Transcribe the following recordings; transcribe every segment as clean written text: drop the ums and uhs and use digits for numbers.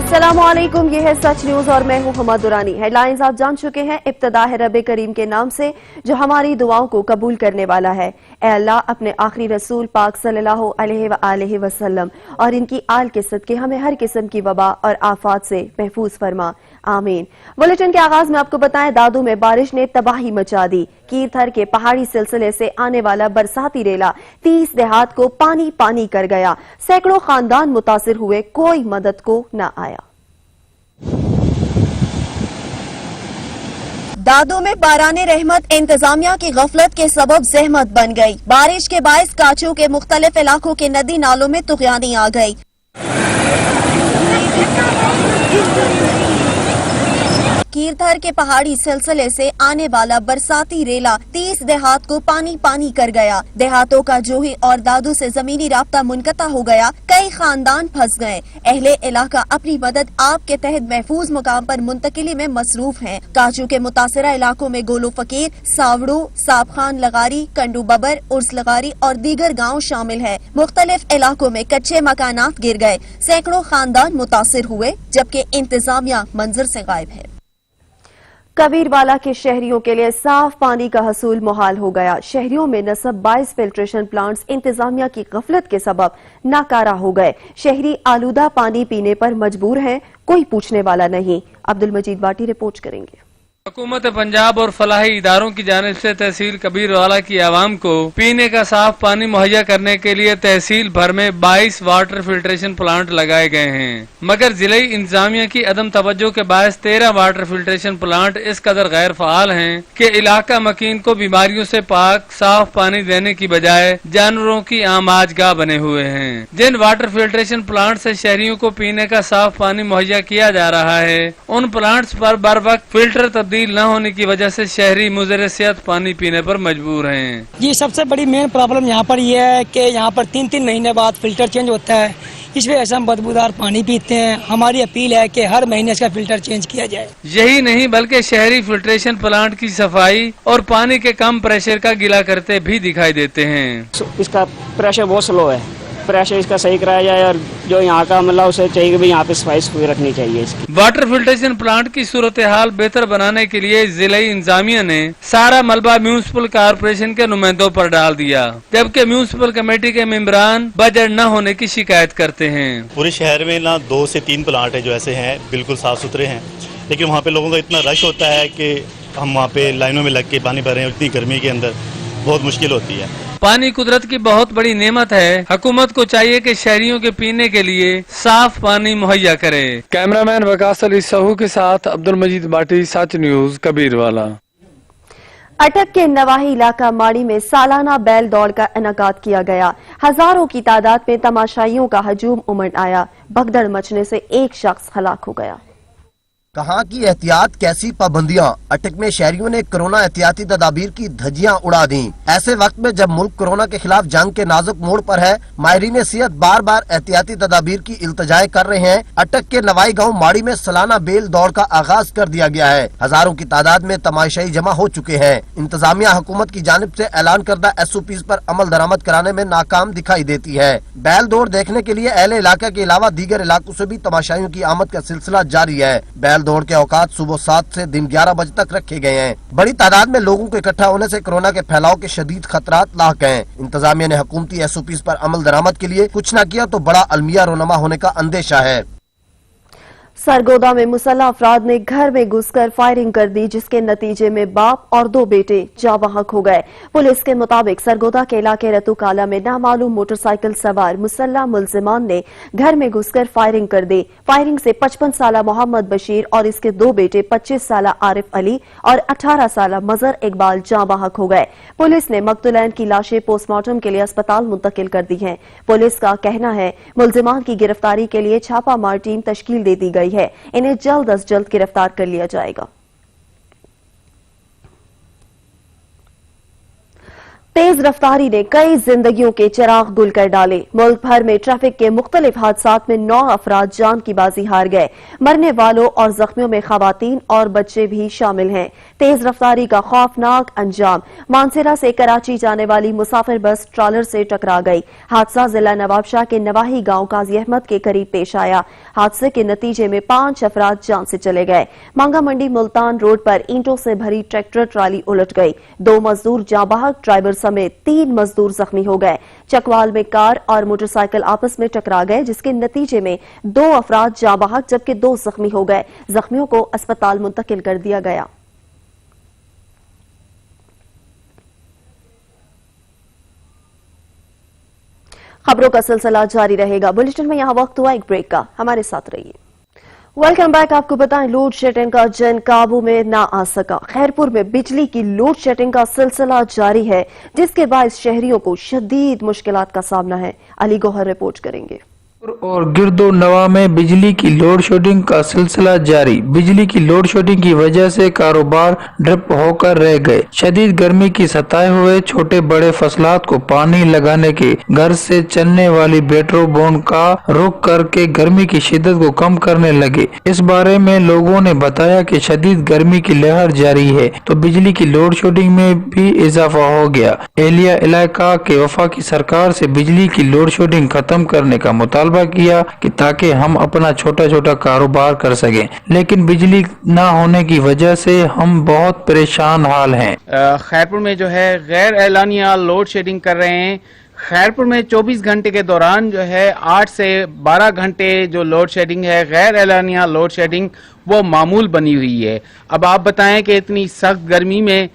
अस्सलाम वालेकुम, ये है सच न्यूज और मैं हूं हमा दुरानी। हेडलाइंस आप जान चुके हैं। इब्तिदा है रब करीम के नाम से जो हमारी दुआओं को कबूल करने वाला है। ए अल्लाह, अपने आखिरी रसूल पाक सल्लल्लाहु अलैहि वसल्लम और इनकी आल के सदके हमें हर किस्म की वबा और आफात से महफूज फरमा, आमीन। बुलेटिन के आगाज में आपको बताएं, दादू में बारिश ने तबाही मचा दी। कीरथर के पहाड़ी सिलसिले से आने वाला बरसाती रेला 30 देहात को पानी पानी कर गया। सैकड़ों खानदान मुतासिर हुए, कोई मदद को न आया। दादू में बाराने रहमत इंतजामिया की गफलत के सबब जहमत बन गई। बारिश के बायस काचू के मुख्तलिफ इलाकों के नदी नालों में तुगयानी आ गई। कीरथर के पहाड़ी सिलसिले से आने वाला बरसाती रेला 30 देहात को पानी पानी कर गया। देहातों का जोही और दादू से जमीनी राब्ता मुनक़ता हो गया। कई खानदान फंस गए। अहले इलाका अपनी मदद आपके तहत महफूज मुकाम पर मुंतकिली में मसरूफ हैं। काचू के मुतासरा इलाकों में गोलो फकीर, सावड़ू, साबखान लगारी, कंडू बबर, उर्स लगारी और दीगर गाँव शामिल है। मुख्तलिफ इलाकों में कच्चे मकानात गिर गए। सैकड़ों खानदान मुतासिर हुए, जबकि इंतजामिया मंजर से गायब है। कबीरवाला के शहरियों के लिए साफ पानी का हसूल मुहाल हो गया। शहरियों में नस्ब 22 फिल्ट्रेशन प्लांट्स इंतजामिया की गफलत के सबब नाकारा हो गए। शहरी आलूदा पानी पीने पर मजबूर हैं, कोई पूछने वाला नहीं। अब्दुल मजीद बाटी रिपोर्ट करेंगे। हुकूमत पंजाब और फलाही इदारों की जानिब से तहसील कबीरवाला की आवाम को पीने का साफ पानी मुहैया करने के लिए तहसील भर में 22 वाटर फिल्ट्रेशन प्लांट लगाए गए हैं, मगर जिले इंतजामिया की अदम तवज्जो के बायस 13 वाटर फिल्ट्रेशन प्लांट इस कदर गैर फाल हैं कि इलाका मकीन को बीमारियों से पाक साफ पानी देने की बजाय जानवरों की आमाजगाह बने हुए हैं। जिन वाटर फिल्ट्रेशन प्लांट से शहरियों को पीने का साफ पानी मुहैया किया जा रहा है, उन प्लांट्स पर बर वक्त फिल्टर तब्दील न होने की वजह से शहरी मुज़र सेहत पानी पीने पर मजबूर हैं। ये सबसे बड़ी मेन प्रॉब्लम यहाँ पर ये है कि यहाँ पर 3-3 महीने बाद फिल्टर चेंज होता है। इस वजह से हम बदबूदार पानी पीते हैं। हमारी अपील है कि हर महीने इसका फिल्टर चेंज किया जाए। यही नहीं बल्कि शहरी फिल्ट्रेशन प्लांट की सफाई और पानी के कम प्रेशर का गिला करते भी दिखाई देते हैं। इसका प्रेशर बहुत स्लो है, प्रेशर इसका सही कराया जाए और जो यहाँ का मतलब उसे चाहिए कि भाई यहाँ पे सफाई सुथरी रखनी चाहिए इसकी। वाटर फिल्ट्रेशन प्लांट की सूरत हाल बेहतर बनाने के लिए जिले इंतजामिया ने सारा मलबा म्यूनिसिपल कारपोरेशन के नुमाइंदों पर डाल दिया, जबकि म्यूनिसिपल कमेटी के मेंबरान बजट न होने की शिकायत करते हैं। पूरे शहर में ना 2 से 3 प्लांट है जो ऐसे हैं, बिल्कुल साफ सुथरे हैं, लेकिन वहाँ पे लोगों का इतना रश होता है कि हम वहाँ पे लाइनों में लग के पानी भर रहे हैं। इतनी गर्मी के अंदर बहुत मुश्किल होती है। पानी कुदरत की बहुत बड़ी नेमत है। हुकूमत को चाहिए कि शहरियों के पीने के लिए साफ पानी मुहैया करे। कैमरामैन वकास अली सहू के साथ अब्दुल मजीद बाटी, सच न्यूज, कबीरवाला। अटक के नवाही इलाका माड़ी में सालाना बैल दौड़ का इनेकाद किया गया। हजारों की तादाद में तमाशाइयों का हजूम उमड़ आया। भगदड़ मचने से एक शख्स हलाक हो गया। कहाँ की एहतियात, कैसी पाबंदियां। अटक में शहरियों ने कोरोना एहतियाती तदाबीर की धज्जियां उड़ा दी। ऐसे वक्त में जब मुल्क कोरोना के खिलाफ जंग के नाजुक मोड़ पर है, माहिरीन सेहत बार बार एहतियाती तदाबीर की इल्तजाएं कर रहे हैं। अटक के नवाई गांव माड़ी में सालाना बेल दौड़ का आगाज कर दिया गया है। हजारों की तादाद में तमाशाई जमा हो चुके हैं। इंतजामिया हुकूमत की जानिब से ऐलान करदा SOPs पर अमल दरामद कराने में नाकाम दिखाई देती है। बैल दौड़ देखने के लिए अहले इलाके के अलावा दीगर इलाकों से भी तमाशाइयों की आमद का सिलसिला जारी है। बैल दौड़ के औकात सुबह 7 से दिन 11 बजे तक रखे गए हैं। बड़ी तादाद में लोगों के इकट्ठा होने से कोरोना के फैलाव के शदीद खतरात लाक हैं। इंतजामिया ने हुकूमती SOPs पर अमल दरामद के लिए कुछ न किया तो बड़ा अलमिया रोनमा होने का अंदेशा है। सरगोदा में मुसल्लह अफराद ने घर में घुसकर फायरिंग कर दी, जिसके नतीजे में बाप और 2 बेटे जाँ बहक हो गए। पुलिस के मुताबिक सरगोदा के इलाके रतू काला में नामालूम मोटरसाइकिल सवार मुसल्लह मुलजिमान ने घर में घुसकर फायरिंग कर दी। फायरिंग से 55 साला मोहम्मद बशीर और इसके 2 बेटे 25 साला आरिफ अली और 18 साला मजर इकबाल जाँ बहक हो गए। पुलिस ने मकतूलैन की लाशें पोस्टमार्टम के लिए अस्पताल मुंतकिल कर दी हैं। पुलिस का कहना है मुलजिमान की गिरफ्तारी के लिए छापा मार टीम तश्कील दे दी गई है। इन्हें जल्द अज जल्द गिरफ्तार कर लिया जाएगा। तेज रफ्तारी ने कई जिंदगियों के चिराग गुल कर डाले। मुल्क भर में ट्रैफिक के मुख्तलिफ हादसात में 9 अफराद जान की बाजी हार गए। मरने वालों और जख्मियों में खवातीन और बच्चे भी शामिल हैं। तेज रफ्तारी का खौफनाक अंजाम, मानसेरा से कराची जाने वाली मुसाफिर बस ट्रॉलर से टकरा गई। हादसा जिला नवाबशाह के नवाही गांव काजी अहमद के करीब पेश आया। हादसे के नतीजे में 5 अफराद जान से चले गए। मांगा मंडी मुल्तान रोड पर ईंटों से भरी ट्रैक्टर ट्राली उलट गई। 2 मजदूर जाँ बहक, ड्राइवर समेत 3 मजदूर जख्मी हो गए। चकवाल में कार और मोटरसाइकिल आपस में टकरा गए, जिसके नतीजे में 2 अफराद जाँ बहक जबकि 2 जख्मी हो गए। जख्मियों को अस्पताल मुंतकिल कर दिया गया। खबरों का सिलसिला जारी रहेगा। बुलेटिन में यहाँ वक्त हुआ एक ब्रेक का, हमारे साथ रहिए। Welcome back. आपको बताएं, लोड शेडिंग का जन काबू में ना आ सका। खैरपुर में बिजली की लोड शेडिंग का सिलसिला जारी है, जिसके बायस शहरियों को शदीद मुश्किलात का सामना है। अली गौहर रिपोर्ट करेंगे। और गिरदो नवा में बिजली की लोड शेडिंग का सिलसिला जारी। बिजली की लोड शेडिंग की वजह से कारोबार ड्रिप होकर रह गए। शदीद गर्मी की सताए हुए छोटे बड़े फसलात को पानी लगाने के घर से चलने वाली बैटरो बोन का रुख करके गर्मी की शिद्दत को कम करने लगे। इस बारे में लोगों ने बताया कि शदीद गर्मी की लहर जारी है तो बिजली की लोड शेडिंग में भी इजाफा हो गया। एहलिया इलाका के वफाकी सरकार से बिजली की लोड शेडिंग खत्म करने का मुतालबा किया कि ताकि हम अपना छोटा छोटा कारोबार कर सकें, लेकिन बिजली ना होने की वजह से हम बहुत परेशान हाल हैं। खैरपुर में जो है गैर एलानिया लोड शेडिंग कर रहे हैं। खैरपुर में 24 घंटे के दौरान जो है 8 से 12 घंटे जो लोड शेडिंग है, गैर एलानिया लोड शेडिंग, वो मामूल बनी हुई है। अब आप बताएं कि इतनी सख्त गर्मी में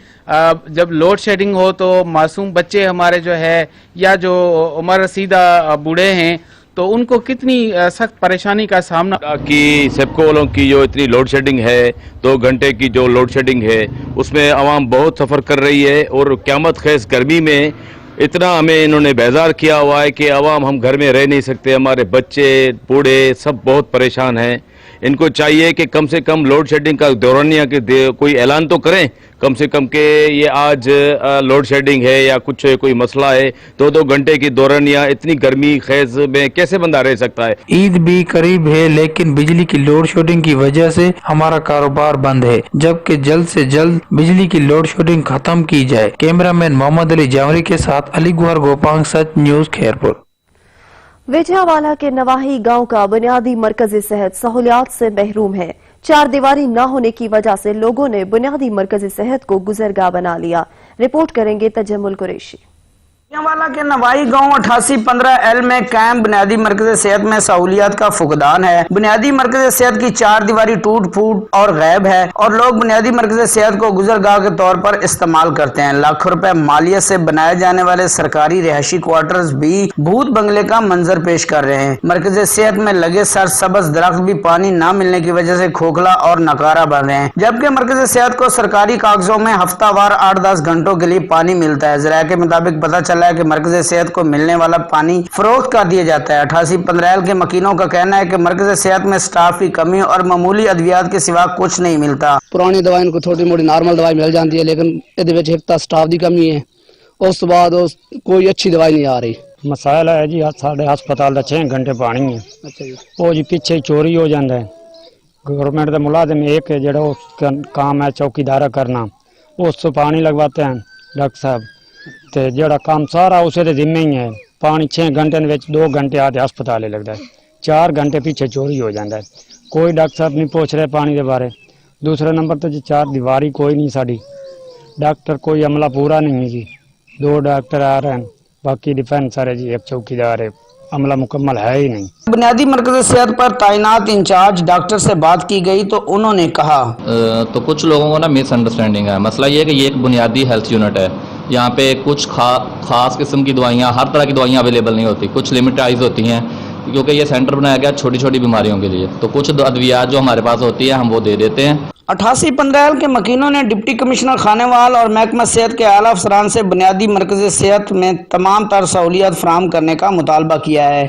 जब लोड शेडिंग हो तो मासूम बच्चे हमारे जो है या जो उम्र रसीदा बूढ़े हैं तो उनको कितनी सख्त परेशानी का सामना कि सेप्को वालों की जो इतनी लोड शेडिंग है, 2 घंटे की जो लोड शेडिंग है, उसमें आवाम बहुत सफ़र कर रही है और क़यामत ख़ैज़ गर्मी में इतना हमें इन्होंने बेजार किया हुआ है कि आवाम हम घर में रह नहीं सकते। हमारे बच्चे बूढ़े सब बहुत परेशान हैं। इनको चाहिए कि कम से कम लोड शेडिंग का दौरानिया के कोई ऐलान तो करें कम से कम के ये आज लोड शेडिंग है या कुछ कोई मसला है। 2-2 घंटे की दौरानिया इतनी गर्मी खैज में कैसे बंदा रह सकता है। ईद भी करीब है, लेकिन बिजली की लोड शेडिंग की वजह से हमारा कारोबार बंद है, जबकि जल्द से जल्द बिजली की लोड शेडिंग खत्म की जाए। कैमरामैन मोहम्मद अली जावरी के साथ अली गुहर गोपांग, सच न्यूज खैरपुर। विजयावाला के नवाही गांव का बुनियादी मरकजी सेहत सहूलियात से महरूम है। 4 दीवारी न होने की वजह से लोगों ने बुनियादी मरकजी सेहत को गुजरगाह बना लिया। रिपोर्ट करेंगे तजम्मुल कुरैशी। विजयावाला के नवाई गांव 8815L में कायम बुनियादी मरकज सेहत में सहूलियात का फुकदान है। बुनियादी मरकज सेहत की 4 दीवारी टूट फूट और गैब है और लोग बुनियादी मरकज सेहत को गुजरगाह के तौर पर इस्तेमाल करते हैं। लाखों रुपए मालियत से बनाए जाने वाले सरकारी रिहायशी क्वार्टर्स भी भूत बंगले का मंजर पेश कर रहे हैं। मरकज सेहत में लगे सरसब्ज दरख्त भी पानी न मिलने की वजह से खोखला और नकारा बन रहे हैं, जबकि मरकज सेहत को सरकारी कागजों में हफ्तावार 8-10 घंटों के लिए पानी मिलता है। जराये के मुताबिक पता चला है कि मरकज सेहत को मिलने वाला पानी फरोख्त कर दिया जाता है। 8815L के मकीनों का कहना है कि मरकज सेहत में स्टाफ की कमी और मामूली अद्वियात के सिवा कुछ नहीं मिलता। पुरानी दवाई को थोड़ी मोटी नॉर्मल दवाई मिल जाती है, लेकिन ये स्टाफ की कमी है, उस बाद कोई अच्छी दवाई नहीं आ रही। मसाइल है जी साढ़े हस्पताल का 6 घंटे पानी है। अच्छा जी। वो जी पिछे चोरी हो जाता है। गवर्नमेंट का मुलाजिम एक है जो काम है चौकीदारा करना, उस पानी लगवाते हैं डॉक्टर साहब, तो जोड़ा काम सारा उसे तो जिम्मे ही है। पानी 6 घंटे में 2 घंटे आते हस्पताल लगता है, 4 घंटे पीछे चोरी हो जाता है। कोई डॉक्टर साहब नहीं पूछ रहे पानी के बारे। दूसरा नंबर तो जी 4 दीवारी कोई नहीं, साड़ी डॉक्टर कोई अमला पूरा नहीं है जी। 2 डॉक्टर आ रहे हैं, बाकी डिफेंस है जी, एक चौकीदार है, अमला मुकम्मल है ही नहीं। बुनियादी मरकज सेहत पर तैनात इंचार्ज डॉक्टर से बात की गई तो उन्होंने कहा तो कुछ लोगों को ना मिसअंडरस्टैंडिंग है। मसला ये है कि ये एक बुनियादी हेल्थ यूनिट है, यहाँ पे कुछ खास किस्म की दवाइयाँ, हर तरह की दवाइयाँ अवेलेबल नहीं होती, कुछ लिमिटाइज होती हैं क्योंकि ये सेंटर बनाया गया छोटी छोटी बीमारियों के लिए। तो कुछ अद्वियात जो हमारे पास होती है हम वो दे देते हैं। 8815L के मकीनों ने डिप्टी कमिश्नर खानेवाल और महकमा सेहत के आला अफसरान से बुनियादी मरकज सेहत में तमाम तर सहूलियत फराहम करने का मुतालबा किया है।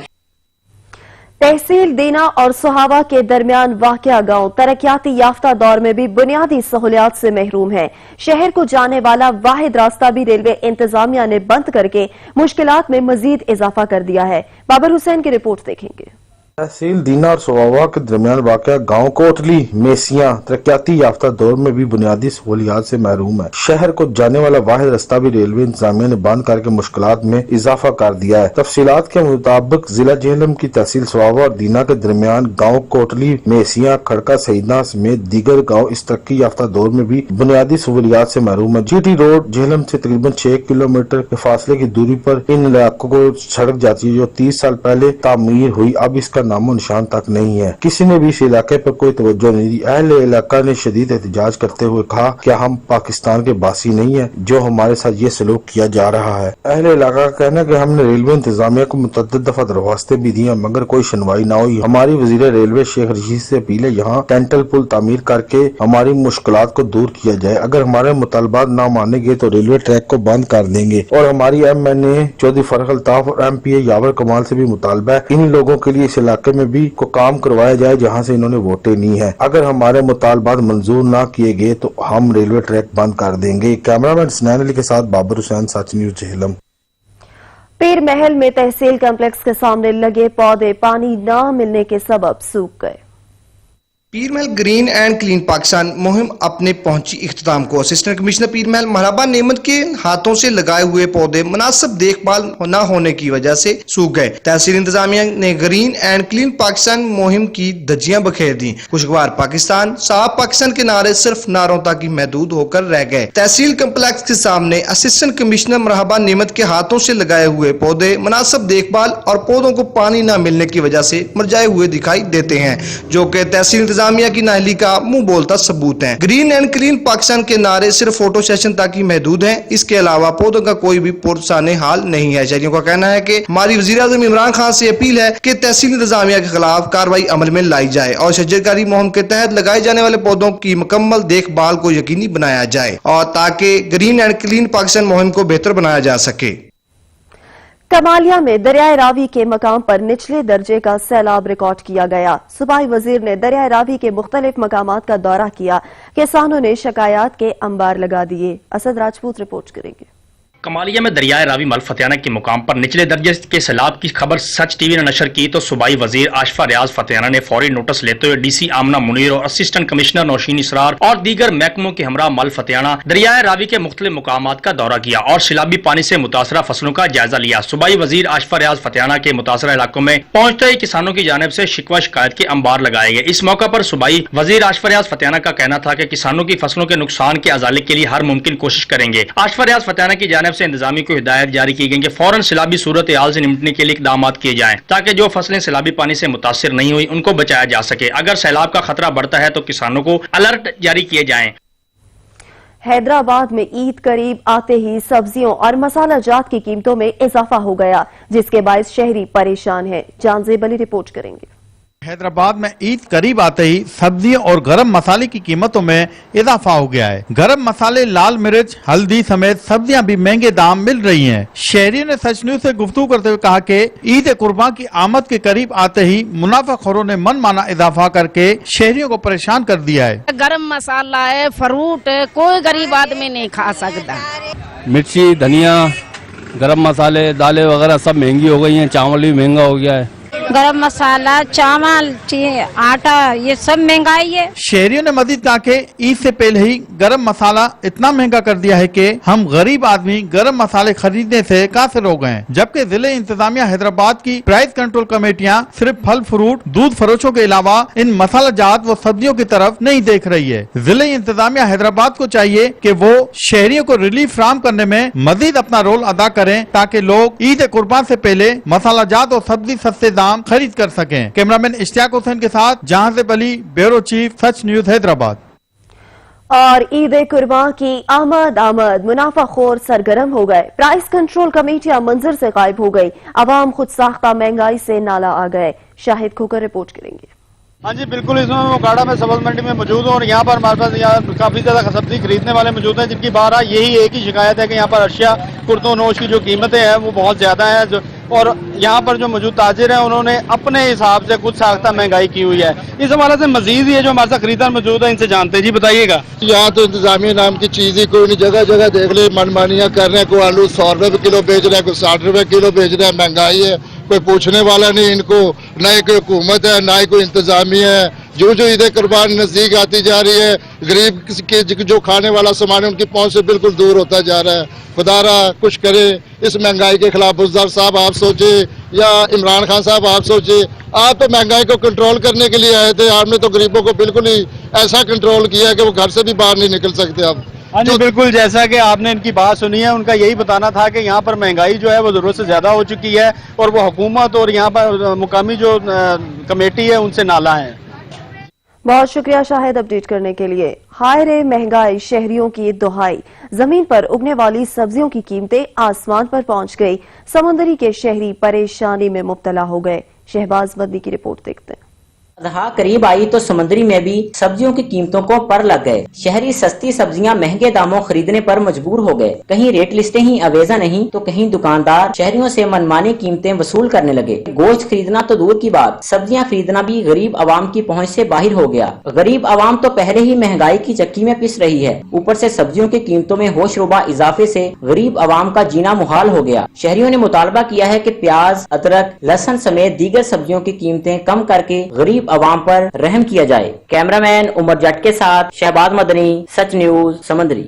तहसील दीना और सुहावा के दरमियान वाक़या गांव तरक्याती याफ्ता दौर में भी बुनियादी सहूलियात से महरूम है। शहर को जाने वाला वाहिद रास्ता भी रेलवे इंतजामिया ने बंद करके मुश्किलात में मजीद इजाफा कर दिया है। बाबर हुसैन की रिपोर्ट देखेंगे। तहसील दीना और सुहावा के दरमियान वाक़या गांव कोटली मेसियां तरक्याती याफ्ता दौर में भी बुनियादी सहूलियात से महरूम है। शहर को जाने वाला वाहिद रास्ता भी रेलवे इंतजामिया ने बंद करके मुश्किलात में इजाफा कर दिया है। तफसीलात के मुताबिक जिला जेहलम की तहसील सुहावा और दीना के दरमियान गाँव कोटली मेसियां खड़का सईदा समेत दीगर गाँव इस तरक्की याफ्ता दौर में भी बुनियादी सहूलियात से महरूम है। GT रोड जेहलम से तकरीबन 6 किलोमीटर के फासले की दूरी पर इन इलाकों को सड़क जाती है जो 30 साल पहले तामीर हुई, अब इसका नामो निशान तक नहीं है। किसी ने भी इस इलाके पर कोई तवज्जो नहीं दी। अहले इलाका ने शदीद एहतजाज करते हुए कहा कि हम पाकिस्तान के बासी नहीं है जो हमारे साथ ये सलूक किया जा रहा है। अहले इलाका का कहना है कि हमने रेलवे इंतजामिया को मुतअद्दिद दफा दरख्वास्तें भी दी मगर कोई सुनवाई न हुई। हमारी वजीर रेलवे शेख रशीद से अपील है यहाँ टेंटल पुल तामीर करके हमारी मुश्किलात को दूर किया जाए। अगर हमारे मुतालबात न माने गए तो रेलवे ट्रैक को बंद कर देंगे। और हमारी MNA चौधरी फरख अल्ताफ और MPA यावर कमाल से भी मुतालबा है इन लोगों के लिए इस इलाके में भी को काम करवाया जाए जहां से इन्होंने वोटें ली हैं। अगर हमारे मुतालबात मंजूर ना किए गए तो हम रेलवे ट्रैक बंद कर देंगे। कैमरामैन सनैन अली के साथ बाबर हुसैन, सच न्यूज़ जेहलम। पीर महल में तहसील कम्प्लेक्स के सामने लगे पौधे पानी न मिलने के सबब सूख गए। पीरमहल ग्रीन एंड क्लीन पाकिस्तान मुहिम अपने पहुंची इख्तिताम को। असिस्टेंट कमिश्नर पीरमहल महराबा नेमत के हाथों से लगाए हुए पौधे मुनासिब देखभाल न होने की वजह से सूख गए। तहसील इंतजामिया ने ग्रीन एंड क्लीन पाकिस्तान मुहिम की धज्जियां बखेर दी। खुशगवार पाकिस्तान, साफ पाकिस्तान के नारे सिर्फ नारों तक ही महदूद होकर रह गए। तहसील कम्प्लेक्स के सामने असिस्टेंट कमिश्नर महराबा नेमत के हाथों से लगाए हुए पौधे मुनासिब देखभाल और पौधों को पानी न मिलने की वजह से मुरझाए हुए दिखाई देते हैं, जो कि तहसील इंतजामिया की नाअहली का मुंह बोलता सबूत है। ग्रीन एंड क्लीन पाकिस्तान के नारे सिर्फ फोटो सेशन तक ही महदूद हैं। इसके अलावा पौधों का कोई भी पुरसाने हाल नहीं है। शहरियों का कहना है कि हमारी वजीर आज़म इमरान खान से अपील है कि तहसील इंतजामिया के खिलाफ कार्रवाई अमल में लाई जाए और शजरकारी मुहिम के तहत लगाए जाने वाले पौधों की मुकम्मल देखभाल को यकीनी बनाया जाए और ताकि ग्रीन एंड क्लीन पाकिस्तान मुहिम को बेहतर बनाया जा सके। कमालिया में दरियाए रावी के मकाम पर निचले दर्जे का सैलाब रिकॉर्ड किया गया। सूबाई वजीर ने दरियाए रावी के मुख्तलिफ मकामात का दौरा किया। किसानों ने शिकायत के अंबार लगा दिए। असद राजपूत रिपोर्ट करेंगे। कमालिया में दरियाए रावी मलफतियाना के मुकाम पर निचले दर्जे के सैलाब की खबर सच टीवी ने नशर की तो सूबाई वजीर आशफा रियाज फतेहाना ने फौरी नोटिस लेते हुए DC आमना मुनीर और असिस्टेंट कमिश्नर नौशीन इसरार और दीगर महकमों के हमरा मलफतियाना दरियाए रावी के मुख्तलिफ मुकामात का दौरा किया और सैलाबी पानी से मुतासरा फसलों का जायजा लिया। सूबाई वजीर आशफा रियाज फतेहाना के मुतासरा इलाकों में पहुंचते ही किसानों की जानिब से शिकवा शिकायत के अंबार लगाए गए। इस मौका पर सूबाई वजीर आशफा रियाज फतेहाना का कहना था कि किसानों की फसलों के नुकसान के अजाले के लिए हर मुमकिन कोशिश करेंगे। आशफा रियाज फतेहाना की जानिब से इंतजामी को जारी की गई कि फौरन सैलाबी सूरत हाल से निपटने के लिए इकदाम किए जाएं ताकि जो फसलें सैलाबी पानी से मुतासिर नहीं हुई उनको बचाया जा सके। अगर सैलाब का खतरा बढ़ता है तो किसानों को अलर्ट जारी किए जाएं। हैदराबाद में ईद करीब आते ही सब्जियों और मसाला जात की कीमतों में इजाफा हो गया, जिसके बायस शहरी परेशान है। जानजेब अली रिपोर्ट करेंगे। हैदराबाद में ईद करीब आते ही सब्जियों और गरम मसाले की कीमतों में इजाफा हो गया है। गरम मसाले, लाल मिर्च, हल्दी समेत सब्जियां भी महंगे दाम मिल रही हैं। शहरियों ने सच न्यूज से गुफ्तगू करते हुए कहा कि ईद कुर्बान की आमद के करीब आते ही मुनाफाखोरों ने मनमाना इजाफा करके शहरियों को परेशान कर दिया है। गरम मसाला है, फ्रूट है, कोई गरीब आदमी नहीं खा सकता। मिर्ची, धनिया, गरम मसाले, दालें वगैरह सब महंगी हो गई हैं। चावल भी महंगा हो गया है। गरम मसाला, चावल, आटा, ये सब महंगाई है। शहरियों ने मजीद कहा कि ईद से पहले ही गरम मसाला इतना महंगा कर दिया है कि हम गरीब आदमी गरम मसाले खरीदने से काफिर हो गए हैं। जबकि जिले इंतजामिया हैदराबाद की प्राइस कंट्रोल कमेटियां सिर्फ फल फ्रूट, दूध फरोशों के अलावा इन मसाला जात व सब्जियों की तरफ नहीं देख रही है। जिले इंतजामिया हैदराबाद को चाहिए कि वो शहरियों को रिलीफ फराहम करने में मजीद अपना रोल अदा करें ताकि लोग ईद कुर्बान से पहले मसाला जात और सब्जी सस्ते दाम खरीद कर सकें। कैमरामैन इश्तियाक हुसैन के साथ जहांजेब अली, ब्यूरो चीफ, सच न्यूज हैदराबाद। और ईद कुर्बान की आमद मुनाफाखोर सरगर्म हो गए। प्राइस कंट्रोल कमेटियां मंजर से गायब हो गई। अवाम खुद साख्ता महंगाई से नाला आ गए। शाहिद खोकर रिपोर्ट करेंगे। हाँ जी बिल्कुल, इसमें मोकाड़ा में सब्ज मंडी में मौजूद हूँ और यहाँ पर हमारे पास यहाँ काफी ज्यादा सब्जी खरीदने वाले मौजूद हैं, जिनकी बारह यही एक ही शिकायत है कि यहाँ पर अशिया कुर्तों नोश की जो कीमतें हैं वो बहुत ज्यादा है। और यहाँ पर जो मौजूद ताजिर हैं उन्होंने अपने हिसाब से कुछ साख्ता महंगाई की हुई है। इस हवाले से मजीद ये जो हमारे साथ खरीदार मौजूद है इनसे जानते हैं। जी बताइएगा। यहाँ तो इंतजामिया नाम की चीज ही कोई नहीं, जगह जगह देख ले मनमानियां कर रहे हैं। कोई आलू 100 रुपए किलो बेच रहा है, कोई 60 रुपए किलो बेच रहा है। महंगाई है, कोई पूछने वाला नहीं इनको, ना ही कोई हुकूमत है ना ही कोई इंतजामिया है। जो जो ईद कुर्बान नजदीक आती जा रही है, गरीब के जो खाने वाला सामान है उनकी पहुंच से बिल्कुल दूर होता जा रहा है। खुदारा कुछ करे इस महंगाई के खिलाफ। बुज़दार साहब आप सोचे या इमरान खान साहब आप सोचे, आप तो महंगाई को कंट्रोल करने के लिए आए थे। आपने तो गरीबों को बिल्कुल ही ऐसा कंट्रोल किया कि वो घर से भी बाहर नहीं निकल सकते अब। हाँ जी बिल्कुल, जैसा कि आपने इनकी बात सुनी है, उनका यही बताना था कि यहाँ पर महंगाई जो है वो ज़रूरत से ज़्यादा हो चुकी है और वो हुकूमत और यहाँ पर मुकामी जो कमेटी है उनसे नाला है। बहुत शुक्रिया शाहिद अपडेट करने के लिए। हाय रे महंगाई, शहरियों की दुहाई। जमीन पर उगने वाली सब्जियों की कीमतें आसमान पर पहुंच गई। समुंदरी के शहरी परेशानी में मुब्तला हो गए। शहबाज मदनी की रिपोर्ट देखते हैं। अदहा करीब आई तो समुद्री में भी सब्जियों की कीमतों को पर लग गए। शहरी सस्ती सब्जियां महंगे दामों खरीदने पर मजबूर हो गए। कहीं रेट लिस्टें ही अवेजा नहीं तो कहीं दुकानदार शहरियों से मनमानी कीमतें वसूल करने लगे। गोश्त खरीदना तो दूर की बात, सब्जियां खरीदना भी गरीब आवाम की पहुंच से बाहर हो गया। गरीब आवाम तो पहले ही महंगाई की चक्की में पिस रही है, ऊपर से सब्जियों की कीमतों में होशरुबा इजाफे से गरीब आवाम का जीना मुहाल हो गया। शहरियों ने मुतालबा किया है कि प्याज, अदरक, लहसुन समेत दीगर सब्जियों की कीमतें कम करके गरीब आवाम पर रहम किया जाए। कैमरामैन उमर जट के साथ शहबाज मदनी, सच न्यूज, समंदरी।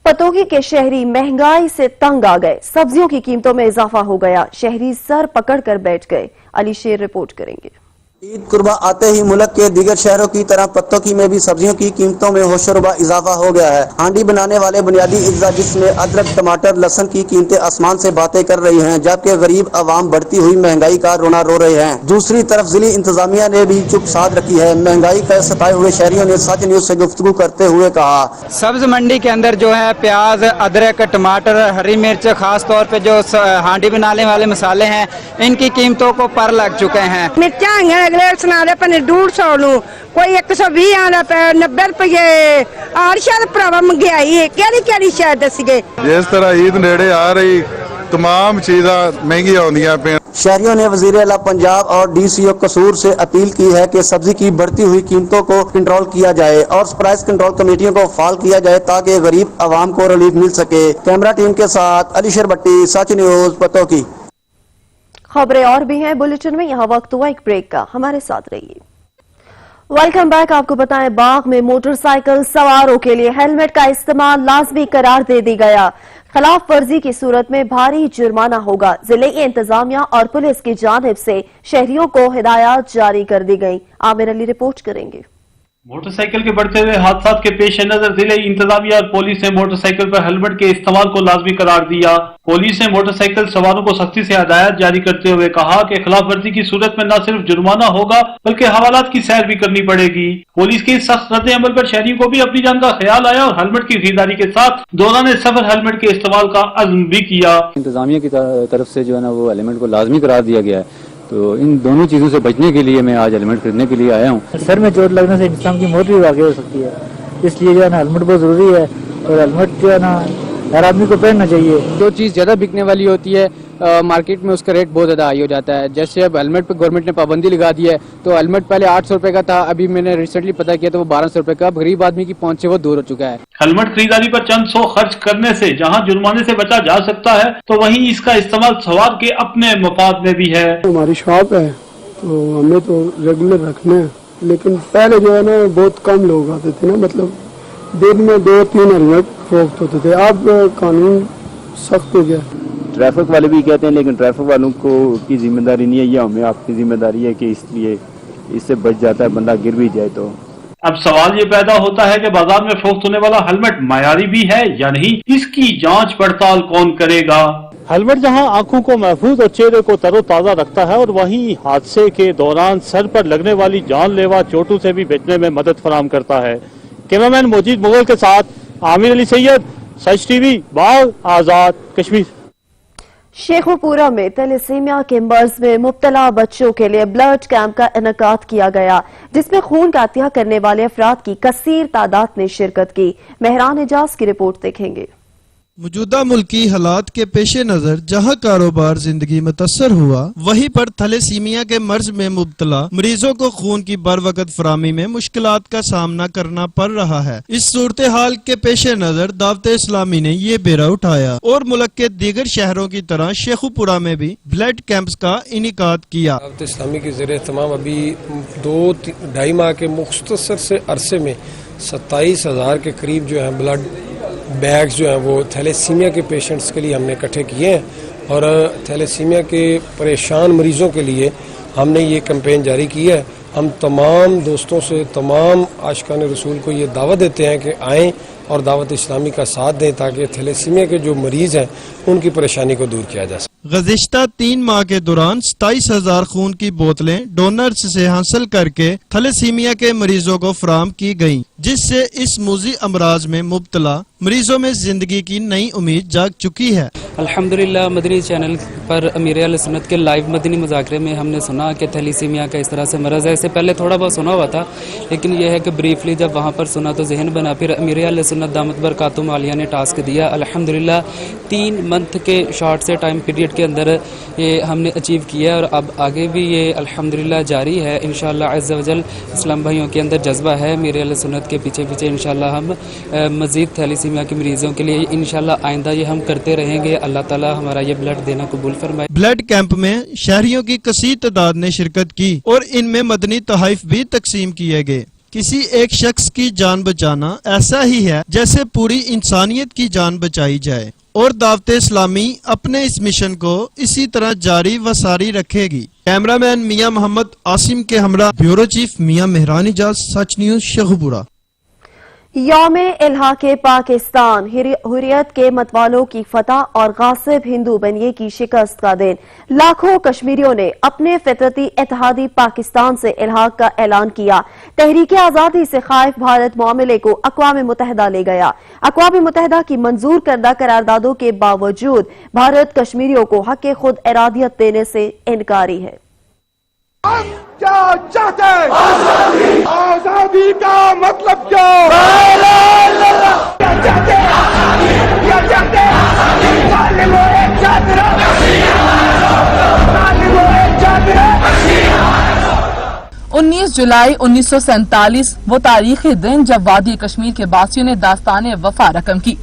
पतोही के शहरी महंगाई से तंग आ गए। सब्जियों की कीमतों में इजाफा हो गया। शहरी सर पकड़कर बैठ गए। अली शेर रिपोर्ट करेंगे। ईद कुर्बा आते ही मुल्क के दीगर शहरों की तरह पत्तोकी में भी सब्जियों की कीमतों में होशरुबा इजाफा हो गया है। हांडी बनाने वाले बुनियादी अज्जा जिसमें अदरक, टमाटर, लहसुन की कीमतें आसमान से बातें कर रही हैं, जबकि गरीब आवाम बढ़ती हुई महंगाई का रोना रो रहे हैं। दूसरी तरफ जिली इंतजामिया ने भी चुप साध रखी है। महंगाई का सताए हुए शहरियों ने सच न्यूज से गुफ्तगू करते हुए कहा, सब्ज मंडी के अंदर जो है प्याज, अदरक, टमाटर, हरी मिर्च, खास तौर पे जो हांडी बनाने वाले मसाले हैं इनकी कीमतों को पर लग चुके हैं। मिर्चा अगले सुना दे पने 150 लू, कोई 120 आला पे 90 रुपये और शायद भरावा महंगाई है केड़ी शायद दस गए। जिस तरह ईद नेड़े आ रही तमाम चीज़ां महंगियां होंदियां पे। शहरियों ने वजीर आला पंजाब और DCO कसूर से अपील की है कि सब्जी की बढ़ती हुई कीमतों को कंट्रोल किया जाए और प्राइस कंट्रोल कमेटियों को फाल किया जाए ताकि गरीब आवाम को रिलीफ मिल सके। कैमरा टीम के साथ अली शेर भट्टी, सच न्यूज, पतोकी। खबरें और भी हैं बुलेटिन में। यहाँ वक्त हुआ एक ब्रेक का, हमारे साथ रहिए। Welcome back. आपको बताएं, बाग में मोटरसाइकिल सवारों के लिए हेलमेट का इस्तेमाल लाजमी करार दे दी गया। खिलाफ वर्जी की सूरत में भारी जुर्माना होगा। जिले की इंतजामिया और पुलिस की जानिब से शहरियों को हिदायत जारी कर दी गई। आमिर अली रिपोर्ट करेंगे। मोटरसाइकिल के बढ़ते हुए हादसा के पेश नजर जिले इंतजामिया और पुलिस ने मोटरसाइकिल पर हेलमेट के इस्तेमाल को लाजमी करार दिया। पुलिस ने मोटरसाइकिल सवारों को सख्ती से हिदायत जारी करते हुए कहा कि खिलाफ वर्जी की सूरत में न सिर्फ जुर्माना होगा बल्कि हवालात की सैर भी करनी पड़ेगी। पुलिस के इस सख्त रद्द अमल पर शहरियों को भी अपनी जान का ख्याल आया और हेलमेट की खरीदारी के साथ दौरान सफर हेलमेट के इस्तेमाल का अज़्म भी किया। इंतजामिया की तरफ से जो है ना वो हेलमेट को लाजमी करार दिया गया है, तो इन दोनों चीज़ों से बचने के लिए मैं आज हेलमेट खरीदने के लिए आया हूँ। सर में चोट लगने से इंसान की मौत भी वाक़ई हो सकती है, इसलिए जो है ना हेलमेट बहुत ज़रूरी है और हेलमेट जो है ना हर आदमी को पहनना चाहिए। जो चीज़ ज़्यादा बिकने वाली होती है मार्केट में उसका रेट बहुत ज़्यादा हाई हो जाता है। जैसे अब हेलमेट पे गवर्नमेंट ने पाबंदी लगा दी है, तो हेलमेट पहले 800 रुपये का था, अभी मैंने रिसेंटली पता किया तो वो 1200 रुपये का। अब गरीब आदमी की पहुंच से वो दूर हो चुका है। हेलमेट खरीदारी पर चंद 100 खर्च करने से जहां जुर्माने से बचा जा सकता है तो वहीं इसका इस्तेमाल सवार के अपने मफाद में भी है। हमारी शॉप है तो हमें तो रेगुलर रखना है, लेकिन पहले जो है ना बहुत कम लोग आते थे ना, मतलब दिन में 2-3 हेलमेट फरोख्त होते थे। अब कानून सख्त हो गया। ट्रैफिक वाले भी कहते हैं, लेकिन ट्रैफिक वालों को की जिम्मेदारी नहीं है, ये हमें आपकी जिम्मेदारी है कि इसलिए इससे बच जाता है, बंदा गिर भी जाए तो। अब सवाल ये पैदा होता है कि बाजार में फरोख्त होने वाला हेलमेट मायारी भी है या नहीं, इसकी जांच पड़ताल कौन करेगा। हेलमेट जहां आंखों को महफूज और चेहरे को तरोताजा रखता है और वहीं हादसे के दौरान सर पर लगने वाली जानलेवा चोटों से भी बचने में मदद फराहम करता है। कैमरामैन मोजीद मुगल के साथ आमिर अली सैयद, सच टीवी, बाग, आजाद कश्मीर। शेखोपुरा में तैलेसीमिया के मर्ज में मुब्तला बच्चों के लिए ब्लड कैंप का इनेकाद किया गया, जिसमें खून का अतिया करने वाले अफराद की कसीर तादाद ने शिरकत की। मेहरान एजाज की रिपोर्ट देखेंगे। موجودہ ملکی حالات کے پیش نظر جہاں کاروبار زندگی متاثر ہوا، وہیں پر تھیلیسیمیا کے مرض میں مبتلا مریضوں کو خون کی بر وقت فراہمی میں مشکلات کا سامنا کرنا پڑ رہا ہے۔ اس صورتحال کے پیش نظر دعوت اسلامی نے یہ بیڑا اٹھایا اور ملک کے دیگر شہروں کی طرح شیخو پورہ میں بھی بلڈ کیمپس کا انعقاد کیا۔ دعوت اسلامی کے زیر اہتمام ابھی 2-2.5 ماہ کے مختصر سے عرصے میں 27,000 کے قریب جو ہیں بلڈ بیگز جو ہیں وہ تھیلیسیمیا کے پیشنٹس کے لیے ہم نے اکٹھے کیے ہیں، اور تھیلیسیمیا کے پریشان مریضوں کے لیے ہم نے یہ کمپین جاری کی ہے۔ ہم تمام دوستوں سے، تمام عاشقان رسول کو یہ دعوت دیتے ہیں کہ آئیں اور دعوت اسلامی کا ساتھ دیں تاکہ تھیلیسیمیا کے جو مریض ہیں ان کی پریشانی کو دور کیا جا سکے۔ گزشتہ 3 ماہ کے دوران 27,000 خون کی بوتلیں ڈونرز سے حاصل کر کے تھیلیسیمیا کے مریضوں کو فراہم کی گئیں، جس سے اس موذی امراض میں مبتلا مریضوں میں زندگی کی نئی امید جاگ چکی ہے۔ الحمدللہ مدنی چینل پر امیر اہل سنت کے لائیو مدنی مذاکرے میں ہم نے سنا کہ تھیلیسیمیا کا اس طرح سے مرض ہے۔ اس سے پہلے تھوڑا بہت سنا ہوا تھا، لیکن یہ ہے کہ بریفلی جب وہاں پر سنا تو ذہن بنا، پھر امیر اہل سنت دامت برکاتہم عالیہ نے ٹاسک دیا۔ الحمدللہ 3 منتھ کے شارٹ سے ٹائم پیریڈ کے اندر یہ ہم نے اچیو کیا، اور اب آگے بھی یہ الحمدللہ جاری ہے۔ انشاءاللہ عز و جل اسلام بھائیوں کے اندر جذبہ ہے، امیر اہل سنت کے پیچھے پیچھے انشاءاللہ ہم مزید تھیلیسیمیا کے مریضوں کے لیے انشاءاللہ آئندہ یہ ہم کرتے رہیں گے۔ اللہ تعالی ہمارا یہ بلڈ دینا قبول فرمائے۔ بلڈ کیمپ میں شہریوں کی کثیر تعداد نے شرکت کی اور ان میں مدنی تحائف بھی تقسیم کیے گئے۔ کسی ایک شخص کی جان بچانا ایسا ہی ہے جیسے پوری انسانیت کی جان بچائی جائے، اور دعوت اسلامی اپنے اس مشن کو اسی طرح جاری و ساری رکھے گی۔ کیمرہ مین میاں محمد عاصم کے ہمراہ بیورو چیف میاں مہران اجاز، سچ نیوز شیخو پورہ۔ یوم الحاق پاکستان، حریت کے متوالوں کی فتح اور غاصب ہندو بنیے کی شکست کا دن۔ لاکھوں کشمیریوں نے اپنے فطرتی اتحادی پاکستان سے الحاق کا اعلان کیا۔ تحریک آزادی سے خائف بھارت معاملے کو اقوام متحدہ لے گیا۔ اقوام متحدہ کی منظور کردہ قراردادوں کے باوجود بھارت کشمیریوں کو حق خود ارادیت دینے سے انکاری ہے۔ کیا چاہتے ہیں؟ آزادی کا مطلب کیا؟ کیا چاہتے ہیں؟ کیا چاہتے ہیں؟ ظالم و ایک چادر، ظالم و ایک چادر۔ 19 جولائی 1947 وہ تاریخی دن جب وادی کشمیر کے باسیوں نے داستان وفا رقم کی۔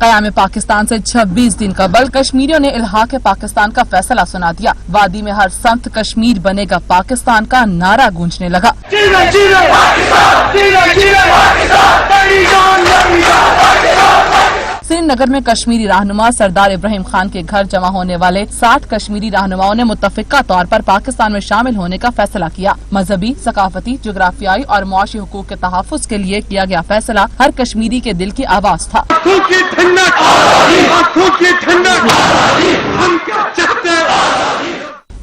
قیام پاکستان سے 26 دن قبل کشمیریوں نے الحاق پاکستان کا فیصلہ سنا دیا۔ وادی میں ہر سمت کشمیر بنے گا پاکستان کا نعرہ گونجنے لگا۔ سری نگر میں کشمیری رہنما سردار ابراہیم خان کے گھر جمع ہونے والے 60 کشمیری رہنماؤں نے متفقہ طور پر پاکستان میں شامل ہونے کا فیصلہ کیا۔ مذہبی، ثقافتی، جغرافیائی اور معاشی حقوق کے تحفظ کے لیے کیا گیا فیصلہ ہر کشمیری کے دل کی آواز تھا۔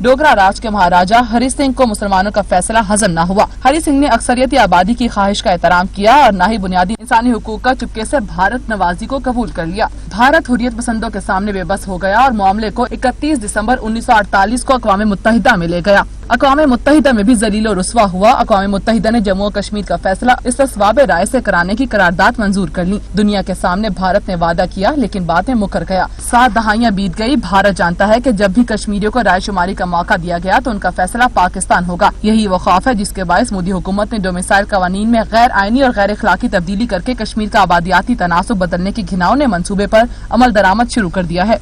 ڈوگرا راج کے مہاراجا ہری سنگھ کو مسلمانوں کا فیصلہ ہضم نہ ہوا۔ ہری سنگھ نے اکثریتی آبادی کی خواہش کا احترام کیا اور نہ ہی بنیادی انسانی حقوق کا چپکے سے بھارت نوازی کو قبول کر لیا۔ بھارت حریت پسندوں کے سامنے بے بس ہو گیا اور معاملے کو 31 دسمبر 1948 کو اقوام متحدہ میں لے گیا۔ اقوام متحدہ میں بھی ذلیل و رسوا ہوا۔ اقوام متحدہ نے جموں و کشمیر کا فیصلہ استصواب رائے سے کرانے کی قرارداد منظور کر لی۔ دنیا کے سامنے بھارت نے وعدہ کیا لیکن باتیں مکر گیا۔ 7 دہائیاں بیت گئی۔ بھارت جانتا ہے کہ جب بھی کشمیریوں کو رائے شماری کا موقع دیا گیا تو ان کا فیصلہ پاکستان ہوگا۔ یہی وہ خوف ہے جس کے باعث مودی حکومت نے ڈومیسائل قوانین میں غیر آئینی اور غیر اخلاقی تبدیلی کر کے کشمیر کا آبادیاتی تناسب بدلنے کی گھناؤنے منصوبے پر عمل درآمد شروع کر دیا ہے۔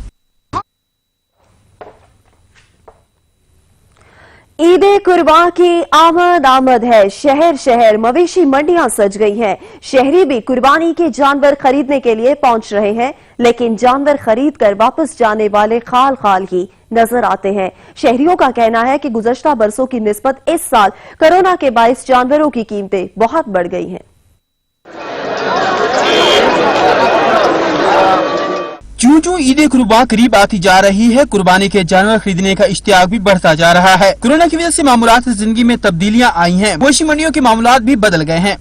عید قرباں کی آمد ہے۔ شہر شہر مویشی منڈیاں سج گئی ہیں۔ شہری بھی قربانی کے جانور خریدنے کے لیے پہنچ رہے ہیں، لیکن جانور خرید کر واپس جانے والے خال خال ہی نظر آتے ہیں۔ شہریوں کا کہنا ہے کہ گزشتہ برسوں کی نسبت اس سال کورونا کے باعث جانوروں کی قیمتیں بہت بڑھ گئی ہیں۔ چوں چوں عید قرباں قریب آتی جا رہی ہے، قربانی کے جانور خریدنے کا اشتیاق بھی بڑھتا جا رہا ہے۔ کورونا کی وجہ سے معمولات زندگی میں تبدیلیاں آئی ہیں، مویشی منڈیوں کے معاملات بھی بدل گئے ہیں۔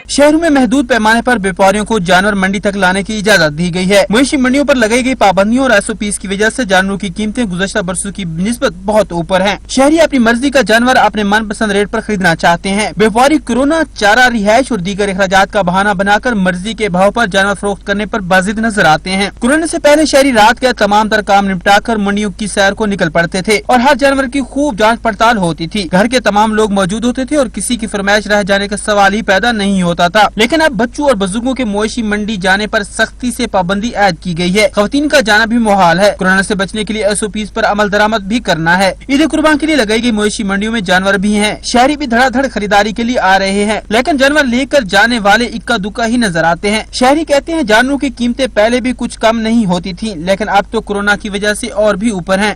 शहरों में महदूद पैमाने पर व्यापारियों को जानवर मंडी तक लाने की इजाजत दी गई है। मवेशी मंडियों पर लगाई गई पाबंदियों और SOPs की वजह से जानवरों की कीमतें गुज़श्ता बरसों की निस्बत बहुत ऊपर हैं। शहरी अपनी मर्जी का जानवर अपने मनपसंद रेट पर खरीदना चाहते हैं। व्यापारी कोरोना, चारा, रिहायश और दीगर अखराजात का बहाना बनाकर मर्जी के भाव पर जानवर फरोख्त करने पर बाजिद नजर आते हैं। कोरोना से पहले शहरी रात के तमाम तर काम निपटाकर मंडियों की सैर को निकल पड़ते थे और हर जानवर की खूब जांच पड़ताल होती थी। घर के तमाम लोग मौजूद होते थे और किसी की फरमाइश रह जाने का सवाल ही पैदा नहीं होता था। लेकिन अब बच्चों और बुजुर्गों के मवेशी मंडी जाने पर सख्ती से पाबंदी ऐड की गई है। खवातीन का जाना भी मुहाल है। कोरोना से बचने के लिए SOPs पर अमल दरामद भी करना है। ईद कुर्बान के लिए लगाई गई मवेशी मंडियों में जानवर भी हैं। शहरी भी धड़ाधड़ खरीदारी के लिए आ रहे हैं, लेकिन जानवर लेकर जाने वाले इक्का दुक्का ही नजर आते हैं। शहरी कहते हैं जानवरों की कीमतें पहले भी कुछ कम नहीं होती थी, लेकिन अब तो कोरोना की वजह से और भी ऊपर हैं।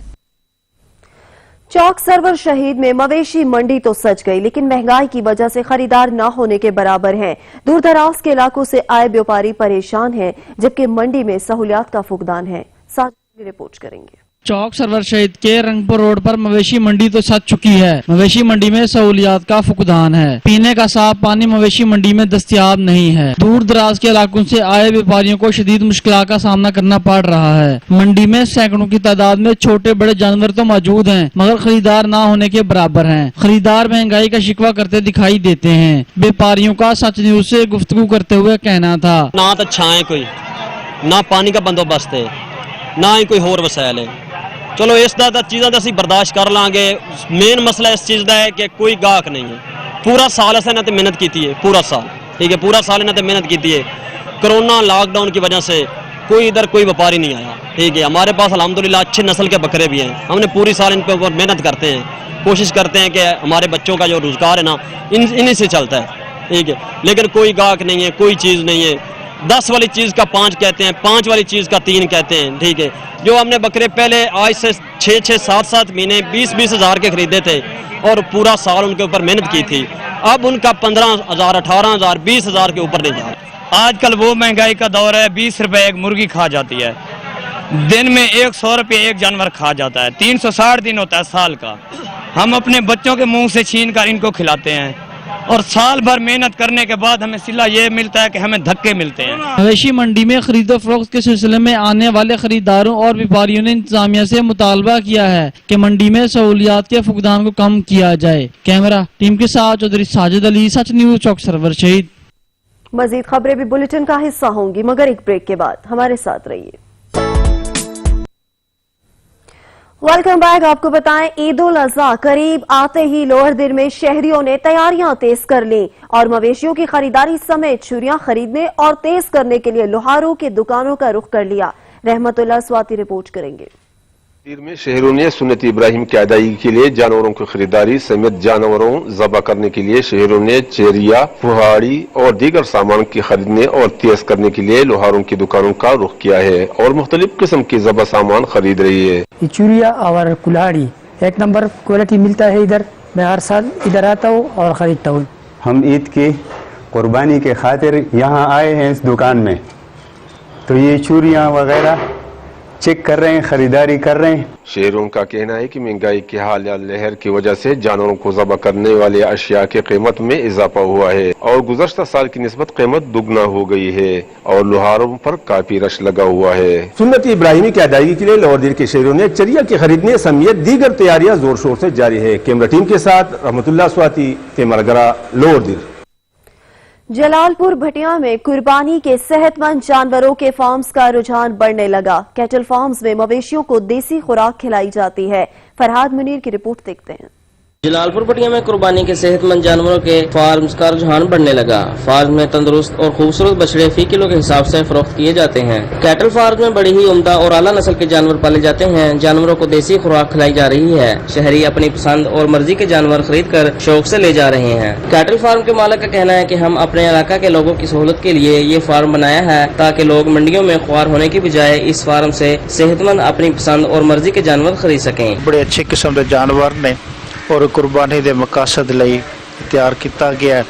चौक सरवर शहीद में मवेशी मंडी तो सज गई, लेकिन महंगाई की वजह से खरीदार न होने के बराबर हैं। दूर दराज के इलाकों से आए व्यापारी परेशान हैं, जबकि मंडी में सहूलियात का फुकदान है। साथ रिपोर्ट करेंगे। चौक सरवर शहीद के रंगपुर रोड पर मवेशी मंडी तो सज चुकी है। मवेशी मंडी में सहूलियात का फुकदान है। पीने का साफ पानी मवेशी मंडी में दस्तयाब नहीं है। दूर दराज के इलाकों से आए व्यापारियों को शदीद मुश्किल का सामना करना पड़ रहा है। मंडी में सैकड़ों की तादाद में छोटे बड़े जानवर तो मौजूद हैं, मगर खरीदार ना होने के बराबर हैं। खरीदार महंगाई का शिकवा करते दिखाई देते हैं। व्यापारियों का सच न्यूज से गुफ्तगू करते हुए कहना था, ना तो छाए कोई, ना पानी का बंदोबस्त है, ना ही कोई होर वसैल है। चलो इस चीज़ों असी बर्दाश्त कर लांगे। मेन मसला इस चीज़ का है कि कोई गाहक नहीं है। पूरा साल ऐसे ना तो मेहनत की है, पूरा साल, ठीक है, पूरा साल इन्हें तो मेहनत की है। कोरोना लॉकडाउन की वजह से कोई इधर कोई व्यापारी नहीं आया, ठीक है। हमारे पास अल्हम्दुलिल्लाह अच्छी नस्ल के बकरे भी हैं। हमने पूरी साल इन पे ऊपर मेहनत करते हैं, कोशिश करते हैं कि हमारे बच्चों का जो रोजगार है ना इन्हीं से चलता है, ठीक है। लेकिन कोई गाहक नहीं है, कोई चीज़ नहीं है। 10 वाली चीज़ का 5 कहते हैं, 5 वाली चीज़ का 3 कहते हैं, ठीक है। जो हमने बकरे पहले आज से 6-6, 7-7 महीने 20-20 हज़ार के खरीदे थे और पूरा साल उनके ऊपर मेहनत की थी, अब उनका 15,000, 18,000, 20,000 के ऊपर नहीं जा रहा। आजकल वो महंगाई का दौर है, 20 रुपए एक मुर्गी खा जाती है, दिन में 100 रुपये एक जानवर खा जाता है। 360 दिन होता है साल का। हम अपने बच्चों के मुंह से छीन कर इनको खिलाते हैं और साल भर मेहनत करने के बाद हमें सिला ये मिलता है कि हमें धक्के मिलते हैं। मवेशी मंडी में खरीदो फरोख्त के सिलसिले में आने वाले खरीदारों और व्यापारियों ने इंतजामिया से मुतालबा किया है कि मंडी में सहूलियात के फुकदान को कम किया जाए। कैमरा टीम के साथ चौधरी साजिद अली, सच न्यूज, चौक सरवर शहीद। मजीद खबरें भी बुलेटिन का हिस्सा होंगी, मगर एक ब्रेक के बाद हमारे साथ रहिए। Welcome back. आपको बताएं, ईद उल अजहा करीब आते ही लोअर दिर में शहरियों ने तैयारियां तेज कर ली और मवेशियों की खरीदारी समेत छुरियां खरीदने और तेज करने के लिए लोहारों की दुकानों का रुख कर लिया। रहमतुल्लाह स्वाति रिपोर्ट करेंगे। में शहरों ने सुन्नत इब्राहिम की अदायगी के लिए जानवरों की खरीदारी समेत जानवरों ज़बा करने के लिए शहरों ने चेरिया, कुहाड़ी और दीगर सामान की खरीदने और तेज करने के लिए लोहारों की दुकानों का रुख किया है और मुख्तलिफ किस्म की ज़बा सामान खरीद रही है। चूरिया और कुल्हाड़ी एक नंबर क्वालिटी मिलता है इधर। मैं हर साल इधर आता हूँ और खरीदता हूँ। हम ईद की कुर्बानी के खातिर यहाँ आए हैं इस दुकान में, तो ये चूरियाँ वगैरह चेक कर रहे हैं, खरीदारी कर रहे हैं। शहरों का कहना है कि महंगाई की हाल या लहर की वजह से जानवरों को ज़बा करने वाले अशिया की कीमत में इजाफा हुआ है और गुज़श्ता साल की निस्बत कीमत दुगना हो गई है और लोहारों पर काफी रश लगा हुआ है। सुन्नत इब्राहिमी की अदायगी के लिए लोअर दिर के शहरों ने चरिया के खरीदने समेत दीगर तैयारियां जोर शोर से जारी है। कैमरा टीम के साथ रहमतुल्लाह स्वाति, तेमरगरा, लोअर दिर। जलालपुर भटिया में कुर्बानी के सेहतमंद जानवरों के फार्म्स का रुझान बढ़ने लगा। कैटल फार्म्स में मवेशियों को देसी खुराक खिलाई जाती है। फरहाद मुनीर की रिपोर्ट देखते हैं। जलालपुर पटिया में कुर्बानी के सेहतमंद जानवरों के फार्म्स का रुझान बढ़ने लगा। फार्म में तंदुरुस्त और खूबसूरत बछड़े फी किलो के हिसाब से फरोख्त किए जाते हैं। कैटल फार्म में बड़ी ही उम्दा और आला नस्ल के जानवर पाले जाते हैं। जानवरों को देसी खुराक खिलाई जा रही है। शहरी अपनी पसंद और मर्जी के जानवर खरीद कर शौक से ले जा रहे हैं। कैटल फार्म के मालिक का कहना है कि हम अपने इलाका के लोगों की सहूलत के लिए ये फार्म बनाया है ताकि लोग मंडियों में ख्वार होने की बजाय इस फार्म से सेहतमंद अपनी पसंद और मर्जी के जानवर खरीद सकें। बड़े अच्छे किस्म के जानवर ने और कुर्बानी के मकासद लई तैयार किया गया है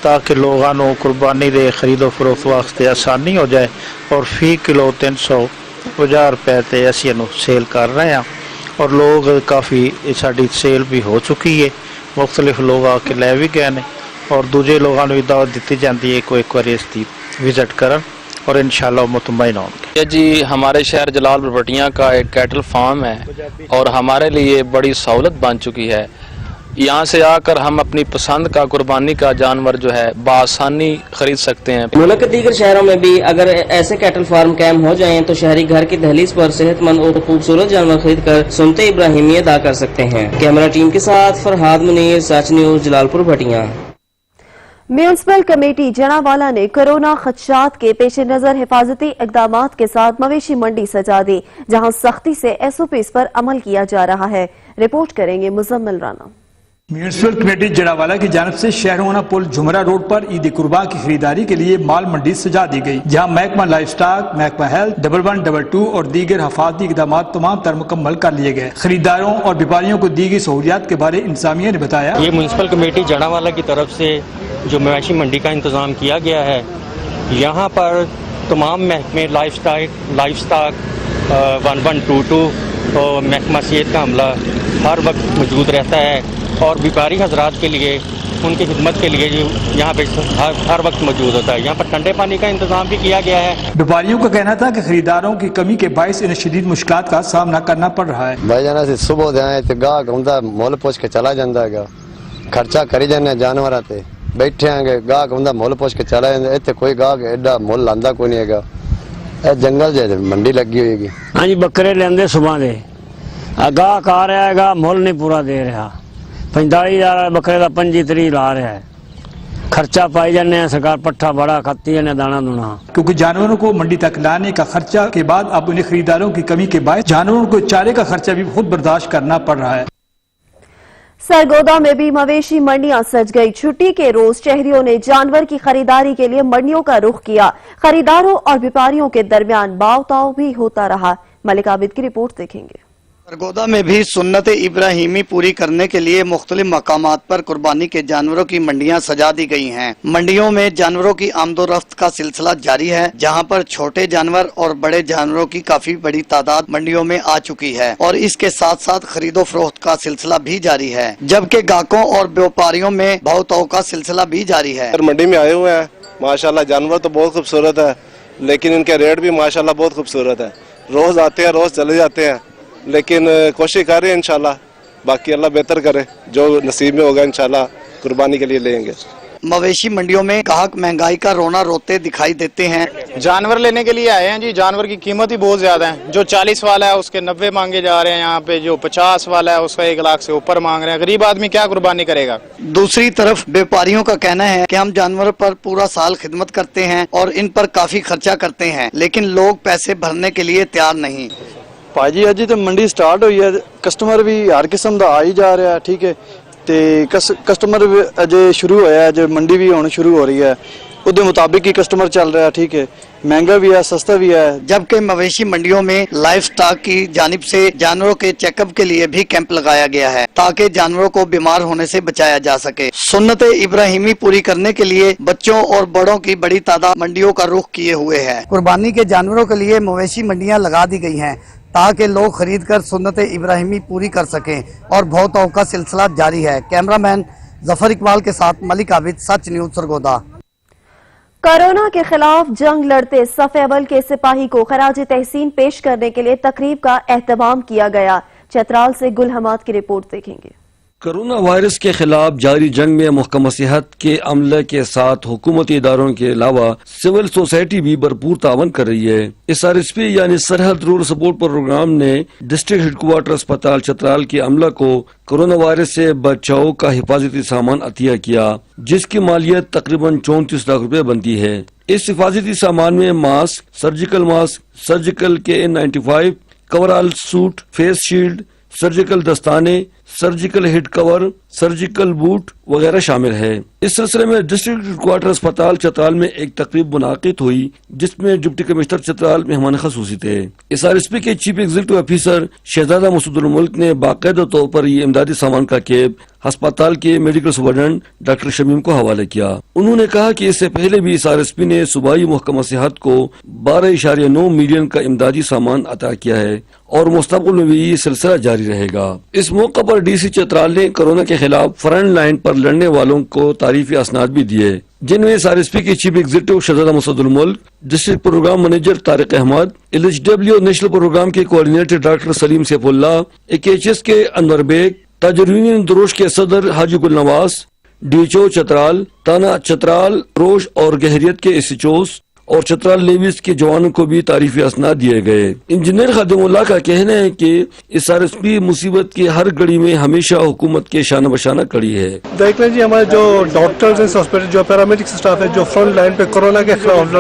ताकि लोगों को कुर्बानी के खरीदो फरोख्त वास्ते आसानी हो जाए और फी किलो 350 रुपए से असी इनू सेल कर रहे हैं और लोग काफ़ी साड़ी सेल भी हो चुकी है। मुख्तलिफ लोग आके लै भी गए हैं ਔਰ ਦੂਜੇ ਲੋਕਾਂ ਨੂੰ ਵੀ ਦਾਵਤ ਦਿੱਤੀ ਜਾਂਦੀ ਹੈ ਕਿ ਇੱਕ ਵਾਰੀ ਇਸ ਦੀ ਵਿਜ਼ਿਟ ਕਰਨ और इंशाल्लाह मुतमईन होंगे। जी हमारे शहर जलालपुर भटियां का एक कैटल फार्म है और हमारे लिए बड़ी सहूलत बन चुकी है। यहाँ से आकर हम अपनी पसंद का कुर्बानी का जानवर जो है बआसानी खरीद सकते हैं। मुल्क के दीगर शहरों में भी अगर ऐसे कैटल फार्म कायम हो जाएं तो शहरी घर की दहलीज पर सेहतमंद और खूबसूरत जानवर खरीद कर सुन्नत इब्राहिमी अदा कर सकते हैं। कैमरा टीम के साथ Farhad Munir, Sach news, Jalalpur Bhattian. Municipal committee Janawala ने कोरोना खदशात के पेश नजर हिफाजती इकदामात के साथ मवेशी मंडी सजा दी, जहां सख्ती से SOPs पर अमल किया जा रहा है। रिपोर्ट करेंगे मुजम्मिल राना। म्यूनिसिपल कमेटी जड़ावाला की जानब से शहरोना पुल झुमरा रोड पर ईद कुर्बान की खरीदारी के लिए माल मंडी सजा दी गई, जहां महकमा लाइफ स्टॉक, महकमा हेल्थ, 1122 और दीगर हफाजती इकदाम तमाम तर मुकम्मल कर लिए गए। खरीदारों और व्यापारियों को दी गई सहूलियात के बारे इंतजामिया ने बताया, ये म्यूनिसिपल कमेटी जड़ावाला की तरफ से जो मवेशी मंडी का इंतजाम किया गया है, यहाँ पर तमाम महकमे लाइफ स्टॉक 1122 और महकमा सेहत का अमला हर वक्त मौजूद रहता है और व्यापारी हजरात के लिए उनकी खिदमत के लिए जो यहाँ पे हर वक्त मौजूद होता है। यहाँ पर ठंडे पानी का इंतजाम भी किया गया है। व्यापारियों का कहना था कि खरीदारों की कमी के बायस इन्हें शदीद मुश्किलात का सामना करना पड़ रहा है। भाई जाना से सुबह दे गाहक हुंदा मुल पुछ के चला जाता है, खर्चा करी जाने जानवर ते बैठे हैं, गाहक हुंदा मुल पुछ के चला जाता, इतने कोई गाहक एडा मुल लांदा कोई नहीं है। जंगल जे मंडी लगी हुई है। हाँ जी, बकरे लेंदे सुबह दे, गाहक आ रहा है, मुल नहीं पूरा दे रहा, 45,000 बकरे का 25-30 ला रहा है, खर्चा पाई जाने सरकार पट्ठा बड़ा खाती है दाना दूना। क्योंकि जानवरों को मंडी तक लाने का खर्चा के बाद अब उन्हें खरीदारों की कमी के बायस जानवरों को चारे का खर्चा भी खुद बर्दाश्त करना पड़ रहा है। सरगोदा में भी मवेशी मंडियां सज गई। छुट्टी के रोज शहरियों ने जानवर की खरीदारी के लिए मंडियों का रुख किया। खरीदारों और व्यापारियों के दरमियान बावताव भी होता रहा। मलिक आबिद की रिपोर्ट देखेंगे। सरगोदा में भी सुन्नत इब्राहिमी पूरी करने के लिए मुख्तलिफ मकामात पर कुर्बानी के जानवरों की मंडियां सजा दी गई हैं। मंडियों में जानवरों की आमदोरफ्त का सिलसिला जारी है, जहां पर छोटे जानवर और बड़े जानवरों की काफी बड़ी तादाद मंडियों में आ चुकी है और इसके साथ साथ खरीदो फरोख्त का सिलसिला भी जारी है, जबकि गाहकों और व्यापारियों में भाव-ताव का सिलसिला भी जारी है। मंडी में आए हुए हैं, माशाल्लाह जानवर तो बहुत खूबसूरत है, लेकिन इनके रेट भी माशाल्लाह बहुत खूबसूरत है। रोज आते हैं, रोज चले जाते हैं, लेकिन कोशिश कर रहे हैं इंशाल्लाह, बाकी अल्लाह बेहतर करे, जो नसीब में होगा इंशाल्लाह कुर्बानी के लिए लेंगे। मवेशी मंडियों में ग्राहक महंगाई का रोना रोते दिखाई देते हैं। जानवर लेने के लिए आए हैं जी, जानवर की कीमत ही बहुत ज्यादा है। जो 40 वाला है उसके 90 मांगे जा रहे हैं, यहाँ पे जो 50 वाला है उसका 1 लाख से ऊपर मांग रहे हैं। गरीब आदमी क्या कुर्बानी करेगा। दूसरी तरफ व्यापारियों का कहना है कि हम जानवर पर पूरा साल खिदमत करते हैं और इन पर काफी खर्चा करते हैं, लेकिन लोग पैसे भरने के लिए तैयार नहीं। भाजी अजी तो मंडी स्टार्ट हुई है, कस्टमर भी हर किस्म का आ ही जा रहा है, ठीक है, ते कस्टमर भी अजे शुरू होया है, जो मंडी भी होनी शुरू हो रही है, उसके मुताबिक ही कस्टमर चल रहा है, ठीक है, महंगा भी है, सस्ता भी है। जबकि मवेशी मंडियों में लाइफ स्टॉक की जानिब से जानवरों के चेकअप के लिए भी कैंप लगाया गया है, ताकि जानवरों को बीमार होने से बचाया जा सके। सुन्नत इब्राहिमी पूरी करने के लिए बच्चों और बड़ों की बड़ी तादाद मंडियों का रुख किए हुए है। कुर्बानी के जानवरों के लिए मवेशी मंडियाँ लगा दी गई है, ताकि लोग खरीद कर सुन्नत इब्राहिमी पूरी कर सकें और भाव-ताव का सिलसिला जारी है। कैमरामैन जफर इकबाल के साथ मलिक आबिद, सच न्यूज सरगोदा। कोरोना के खिलाफ जंग लड़ते सफ़े अव्वल के सिपाही को खराज तहसीन पेश करने के लिए तकरीब का एहतमाम किया गया। चतराल से गुल हमाद की रिपोर्ट देखेंगे। कोरोना वायरस के खिलाफ जारी जंग में महकमा सेहत के अमले के साथ हुकूमती इदारों के अलावा सिविल सोसाइटी भी भरपूर तावन कर रही है। SRSP यानी सरहद रूरल सपोर्ट प्रोग्राम ने डिस्ट्रिक्ट हेडक्वार्टर अस्पताल चतराल के अमला को कोरोना वायरस से बचाव का हिफाजती सामान अतिया किया, जिसकी मालियत तकरीबन 34 लाख रुपए बनती है। इस हिफाजती सामान में mask, surgical KN95, coverall suit, face shield, surgical दस्ताने, surgical head cover, surgical boot वगैरह शामिल है। इस सिलसिले में डिस्ट्रिक्ट हेडक्वार्टर अस्पताल चतराल में एक तकरीब मुनाकिद हुई, जिसमें डिप्टी कमिश्नर चतराल मेहमान खसूसी थे। SRSP के चीफ एग्जीक्यूटिव ऑफिसर शहजादा मसूदुल मुल्क ने बाकायदा तौर पर ये इमदादी सामान का कैब अस्पताल के मेडिकल सुपरडेंट डॉक्टर शमीम को हवाले किया। उन्होंने कहा कि इससे पहले भी SRSP ने सूबाई महकमा सेहत को 12.9 मिलियन का इमदादी सामान अता किया है और मुस्तकबिल में भी ये सिलसिला जारी रहेगा। इस मौके पर DC चतराल ने कोरोना के خلاف فرنٹ لائن پر لڑنے والوں کو تعریفی اسناد بھی دیے، جن میں SRSP کے chief executive Shahzada Masood ul-Mulk, district programme manager Tariq Ahmed, LHW national programme کے کوآرڈینیٹر ڈاکٹر سلیم سیف اللہ، AKHS کے انور بیگ، تاجر یونین دروش کے صدر حاجی گل نواز، DHO چترال، تانا چترال روش اور گہریت کے SHOs اور چترال نیویز کے جوانوں کو بھی تعریفی اسناد دیے گئے۔ انجینئر خادم اللہ کا کہنا ہے کہ SRSP مصیبت کی ہر گھڑی میں ہمیشہ حکومت کے شانہ بشانہ کڑی ہے۔ دیکھ لیں جی، ہمارے جو ڈاکٹرز ہیں ہاسپٹل، جو پیرامیڈکس اسٹاف ہے، جو فرنٹ لائن پہ کورونا کے خلاف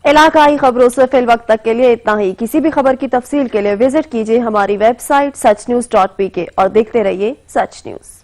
علاقائی خبروں سے فی الوقت تک کے لیے اتنا ہی۔ کسی بھی خبر کی تفصیل کے لیے وزٹ کیجیے ہماری ویب سائٹ sachnews.pk اور دیکھتے رہیے سچ نیوز۔